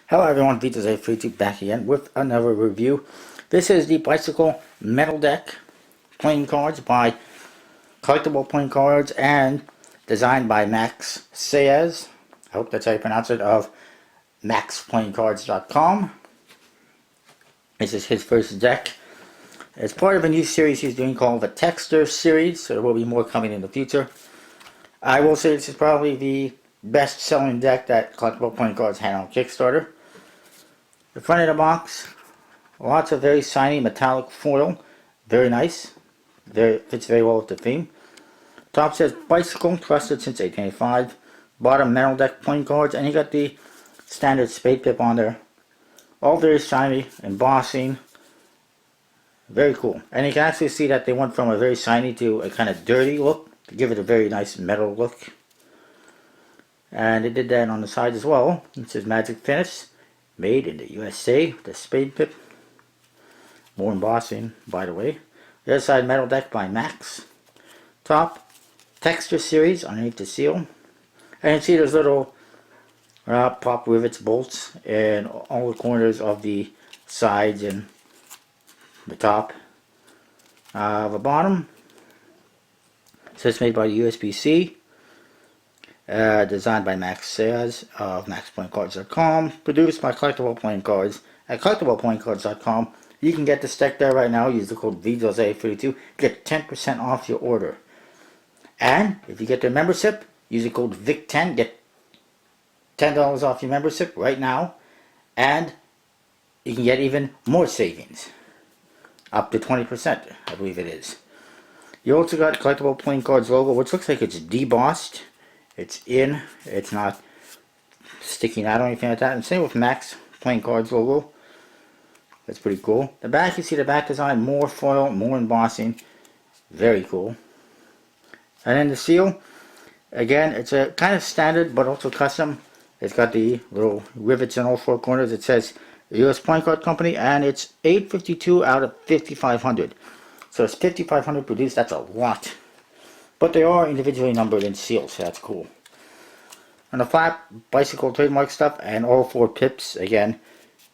Hello everyone, Vito's A32 back again with another review. This is the Bicycle Metal Deck playing cards by Collectable Playing Cards and designed by Max Saez. I hope that's how you pronounce it, of maxplayingcards.com. This is his first deck. It's part of a new series he's doing called the Texture series, so there will be more coming in the future. I will say this is probably the best selling deck that Collectable Playing Cards had on Kickstarter. The front of the box, lots of very shiny metallic foil, very nice, fits very well with the theme. Top says Bicycle, trusted since 1885. Bottom metal deck playing cards, and you got the standard spade pip on there. All very shiny, embossing, very cool. And you can actually see that they went from a very shiny to a kind of dirty look to give it a very nice metal look. And they did that on the side as well. It says Magic Finish. Made in the USA, the spade pip. More embossing, by the way. The other side, metal deck by Max. Top, Texture series underneath the seal. And you see there's little pop rivets, bolts in all the corners of the sides and the top. The bottom, it says made by the USB-C. Designed by Max Saez of maxplayingcards.com, produced by Collectable Playing Cards at collectableplayingcards.com. You can get this deck there right now. Use the code VJOSA32, get 10% off your order. And if you get their membership, use the code VIC10, get $10 off your membership right now, and you can get even more savings, up to 20%, I believe it is. You also got Collectable Playing Cards logo, which looks like it's debossed. It's not sticking out or anything like that. And same with Max Playing Cards logo. That's pretty cool. The back, you see the back design, more foil, more embossing. Very cool. And then the seal, again, it's a kind of standard but also custom. It's got the little rivets in all four corners. It says US Playing Card Company, and it's 852 out of 5,500. So it's 5,500 produced. That's a lot. But they are individually numbered in seals, so that's cool. On the flap, Bicycle trademark stuff, and all four pips, again,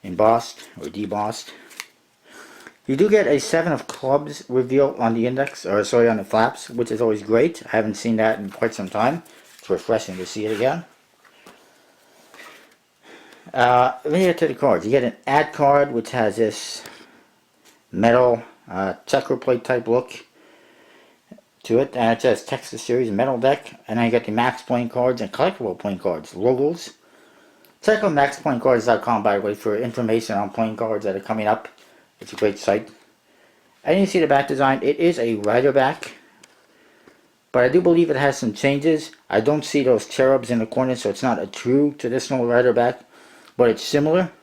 embossed or debossed. You do get a 7 of clubs reveal on the index, or sorry, on the flaps, which is always great. I haven't seen that in quite some time. It's refreshing to see it again. When you get to the cards, you get an ad card, which has this metal checker plate type look to it, and it says Texas Series Metal Deck, and then you got the Max Playing Cards and Collectible Playing Cards logos. Check out maxplayingcards.com, by the way, for information on playing cards that are coming up. It's a great site. And you see the back design. It is a rider back, but I do believe it has some changes. I don't see those cherubs in the corner, so it's not a true traditional rider back, but it's similar.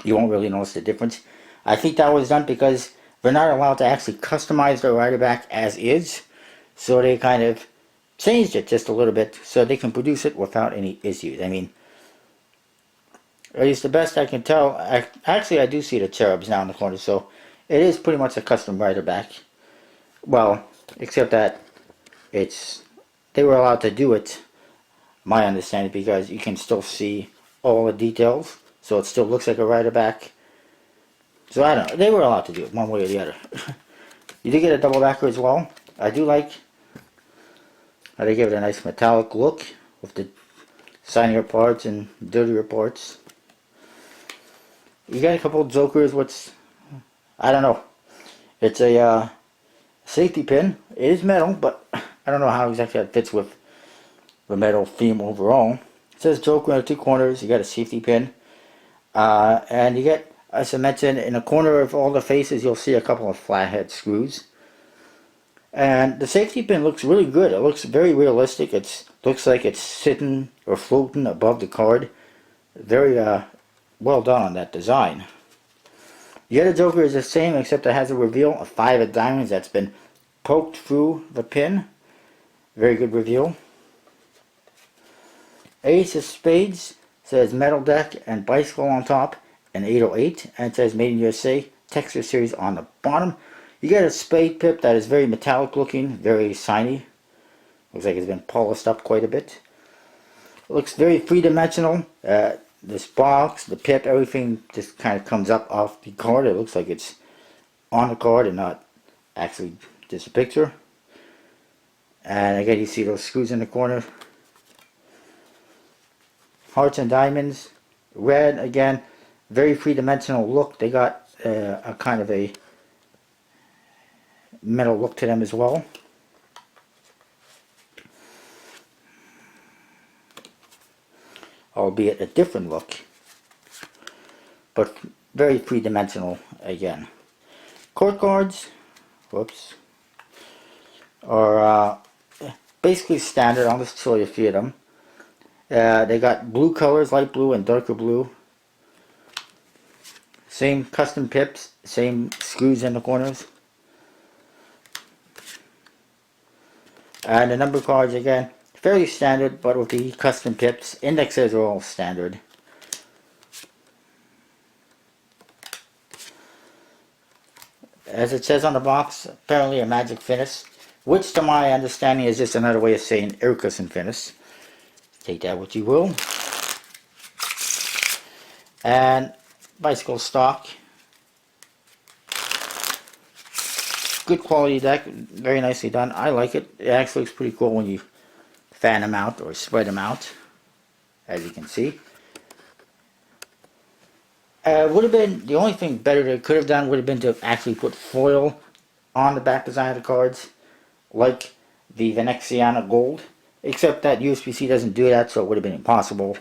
You won't really notice the difference. I think that was done because they're not allowed to actually customize their rider back as is, so they kind of changed it just a little bit so they can produce it without any issues. I mean, at least the best I can tell, actually I do see the cherubs now in the corner, so it is pretty much a custom rider back. Well, except that they were allowed to do it, my understanding, because you can still see all the details, so it still looks like a rider back. So I don't know, they were allowed to do it one way or the other. You do get a double backer as well. I do like how they give it a nice metallic look with the shinier parts and dirtier parts. You got a couple of jokers, which, I don't know. It's a safety pin. It is metal, but I don't know how exactly that fits with the metal theme overall. It says Joker in the two corners. You got a safety pin. And you get, as I mentioned, in the corner of all the faces, you'll see a couple of flathead screws. And the safety pin looks really good. It looks very realistic. It looks like it's sitting or floating above the card. Very well done on that design. The other Joker is the same, except it has a reveal of 5 of diamonds that's been poked through the pin. Very good reveal. Ace of Spades says Metal Deck and Bicycle on top, and 808, and it says Made in USA, Texture Series on the bottom. You get a spade pip that is very metallic looking, very shiny. Looks like it's been polished up quite a bit. It looks very three-dimensional. this box, the pip, everything just kind of comes up off the card. It looks like it's on the card and not actually just a picture. And again, you see those screws in the corner. Hearts and diamonds. Red, again, very three-dimensional look. They got a kind of a metal look to them as well. Albeit a different look, but very three-dimensional again. Court cards, whoops, are basically standard. I'll just show you a few of them. They got blue colors, light blue and darker blue. Same custom pips, same screws in the corners. And the number cards again, fairly standard, but with the custom pips. Indexes are all standard. As it says on the box, apparently a magic finish, which to my understanding is just another way of saying air cushion finish. Take that what you will. And bicycle stock. Good quality deck, very nicely done. I like it. It actually looks pretty cool when you fan them out or spread them out, as you can see. Would have been, the only thing better they could have done would have been to actually put foil on the back design of the cards, like the Veneziana Gold, except that USB-C doesn't do that, so it would have been impossible.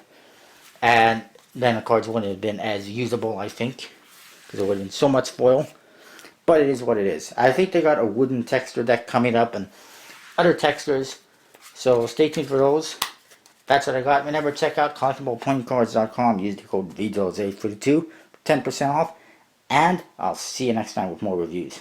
And then the cards wouldn't have been as usable, I think, because it would have been so much foil. But it is what it is. I think they got a wooden texture deck coming up and other textures, so stay tuned for those. That's what I got. Remember, check out collectableplayingcards.com. Use the code VJOSE42 for 10% off. And I'll see you next time with more reviews.